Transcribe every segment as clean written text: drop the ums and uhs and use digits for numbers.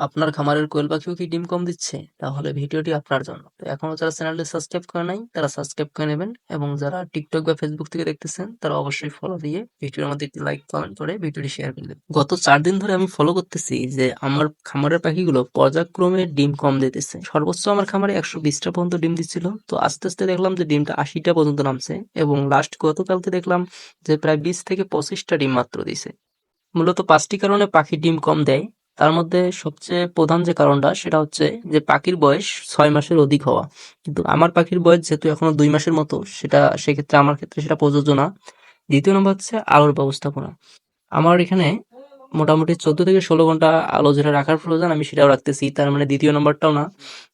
আপনার খামারের কোয়েল পাখিও কি ডিম কম দিচ্ছে? তাহলে ভিডিওটি আপনার জন্য। তো এখনো যারা চ্যানেলটি সাবস্ক্রাইব করে নাই তারা সাবস্ক্রাইব করে নেবেন এবং যারা টিকটক বা ফেসবুক থেকে দেখতেছেন তারা অবশ্যই ফলো দিয়ে ভিডিওর মধ্যে একটি লাইক কমেন্ট করে ভিডিওটি শেয়ার করে দেবেন। গত 4 দিন ধরে আমি ফলো করতেছি যে আমার খামারের পাখিগুলো পর্যায়ক্রমে ডিম কম দিতেছে। সর্বোচ্চ আমার খামারে 120টা পর্যন্ত ডিম দিচ্ছিল। তো আস্তে আস্তে দেখলাম যে ডিমটা 80টা পর্যন্ত নামছে এবং লাস্ট গতকালকে দেখলাম যে প্রায় 20 থেকে 25টা ডিম মাত্র দিছে। মূলত ৫টি কারণে পাখি ডিম কম দেয়। তার মধ্যে সবচেয়ে প্রধান যে কারণটা সেটা হচ্ছে যে পাখির বয়স ৬ মাসের অধিক হওয়া। কিন্তু আমার পাখির বয়স যেহেতু এখনো ২ মাসের মতো সেক্ষেত্রে আমার ক্ষেত্রে সেটা প্রযোজ্য না। ২য় নম্বর হচ্ছে আলোর ব্যবস্থাপনা। আমার এখানে মোটামুটি ১৪ থেকে ১৬ ঘন্টা আলো যেটা রাখার প্রয়োজন আমি সেটাও রাখতেছি। তার মানে ২য় নাম্বারটাও না।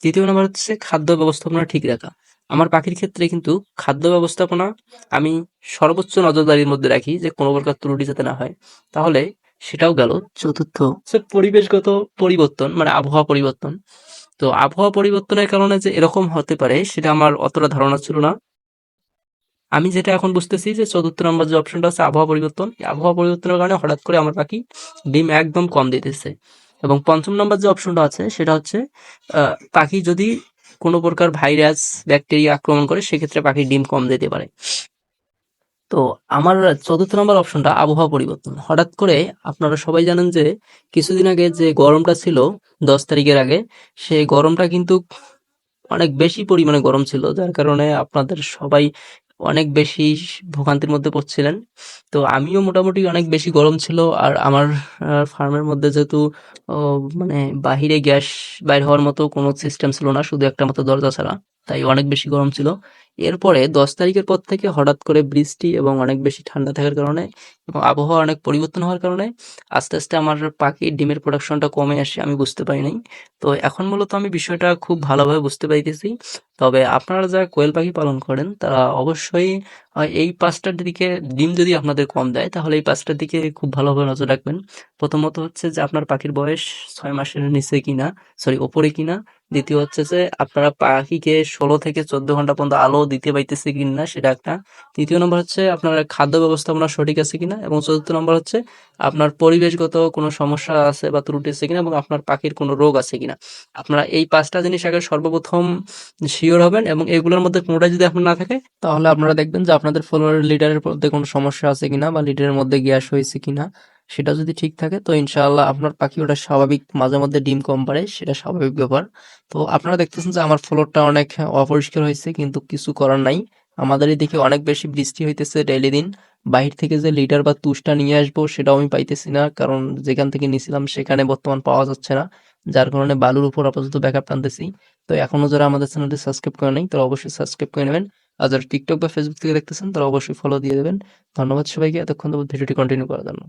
৩য় নাম্বার হচ্ছে খাদ্য ব্যবস্থাপনা ঠিক রাখা। আমার পাখির ক্ষেত্রে কিন্তু খাদ্য ব্যবস্থাপনা আমি সর্বোচ্চ নজরদারির মধ্যে রাখি যে কোনো প্রকার ত্রুটি যাতে না হয়। তাহলে সেটাও গেল। চতুর্থ হচ্ছে পরিবেশগত পরিবর্তন মানে আবহাওয়া পরিবর্তন। তো আবহাওয়া পরিবর্তনের কারণে যে এরকম হতে পারে সেটা আমার অতটা ধারণা ছিল না। আমি যেটা এখন বুঝতেছি যে ৪র্থ নাম্বার যে অপশনটা আছে আবহাওয়া পরিবর্তন। এই আবহাওয়া পরিবর্তনের কারণে হঠাৎ করে আমার পাখি ডিম একদম কম দিতেছে। এবং ৫ম নাম্বার যে অপশনটা আছে সেটা হচ্ছে পাখি যদি কোনো প্রকার ভাইরাস, ব্যাকটেরিয়া আক্রমণ করে সেক্ষেত্রে পাখির ডিম কম দিতে পারে। তো আমার ৪র্থ নাম্বার অপশনটা আবহাওয়া পরিবর্তন। হঠাৎ করে আপনারা সবাই জানেন যে কিছুদিন আগে যে গরমটা ছিল ১০ তারিখের আগে, সেই গরমটা কিন্তু অনেক বেশি পরিমাণে গরম ছিল। যার কারণে আপনাদের সবাই অনেক বেশি ভোগান্তির মধ্যে পড়ছিলেন। তো আমিও মোটামুটি অনেক বেশি গরম ছিল। আর আমার ফার্মের মধ্যে যেহেতু ও মানে বাহিরে গ্যাস বাইর হওয়ার মতো কোনো সিস্টেম ছিল না, শুধু একটা মাত্র দরজা ছাড়া। তাই অনেক বেশি গরম ছিল। এরপরে ১০ তারিখের পর থেকে হঠাৎ করে বৃষ্টি এবং অনেক বেশি ঠান্ডা থাকার কারণে এবং আবহাওয়া অনেক পরিবর্তন হওয়ার কারণে আস্তে, আস্তে আমার পাখির ডিমের প্রোডাকশনটা কমে আসে আমি বুঝতে পারি নাই। তো এখন মূলত আমি বিষয়টা খুব ভালোভাবে বুঝতে পাইতেছি। তবে আপনারা যারা কোয়েল পাখি পালন করেন তারা অবশ্যই এই ৫টার দিকে ডিম যদি আপনাদের কম দেয় তাহলে এই ৫টার দিকে খুব ভালোভাবে নজর রাখবেন। প্রথমত হচ্ছে যে আপনার পাখির বয়স ৬ মাসের নিচে কিনা, সরি ওপরে কিনা। দ্বিতীয় হচ্ছে যে আপনারা পাখিকে ১৬ থেকে ১৪ ঘন্টা পর্যন্ত আলো দিতে পাইতেছে কিনা সেটা একটা। তৃতীয় নম্বর হচ্ছে আপনার খাদ্য ব্যবস্থাপনা সঠিক আছে কিনা এবং চতুর্থ নম্বর হচ্ছে আপনার পরিবেশগত কোনো সমস্যা আছে বা ত্রুটি আছে কিনা এবং আপনার পাখির কোনো রোগ আছে কিনা। আপনারা এই ৫টা জিনিস আগে সর্বপ্রথম সিওর হবেন এবং এগুলোর মধ্যে কোনোটাই যদি আপনার না থাকে তাহলে আপনারা দেখবেন যে আপনাদের ফলোয়ারের লিডারের মধ্যে কোনো সমস্যা আছে কিনা বা লিডারের মধ্যে গ্যাস হয়েছে কিনা। সেটা যদি ঠিক থাকে তো ইনশাআল্লাহ আপনার পাখি ওটা স্বাভাবিক, মাঝে মধ্যে ডিম কম পারে সেটা স্বাভাবিক ব্যাপার। তো আপনারা দেখতেছেন যে আমার ফ্লোরটা অনেক অপরিষ্কার হয়েছে, কিন্তু কিছু করার নাই। আমাদের এদিকে অনেক বেশি বৃষ্টি হইতেছে ডেইলি দিন। বাহির থেকে যে লিটার বা তুষটা নিয়ে আসবো সেটাও আমি পাইতেছি না, কারণ যেখান থেকে নিছিলাম সেখানে বর্তমান পাওয়া যাচ্ছে না। যার কারণে বালুর উপর আপাতত ব্যাকআপ টানতেছি। তো এখনো যারা আমাদের চ্যানেলটি সাবস্ক্রাইব করে নাই তারা অবশ্যই সাবস্ক্রাইব করে নেবেন। আর যারা টিকটক বা ফেসবুক থেকে দেখতেছেন তারা অবশ্যই ফলো দিয়ে দেবেন। ধন্যবাদ সবাইকে এতক্ষণ ভিডিওটি কন্টিনিউ করার জন্য।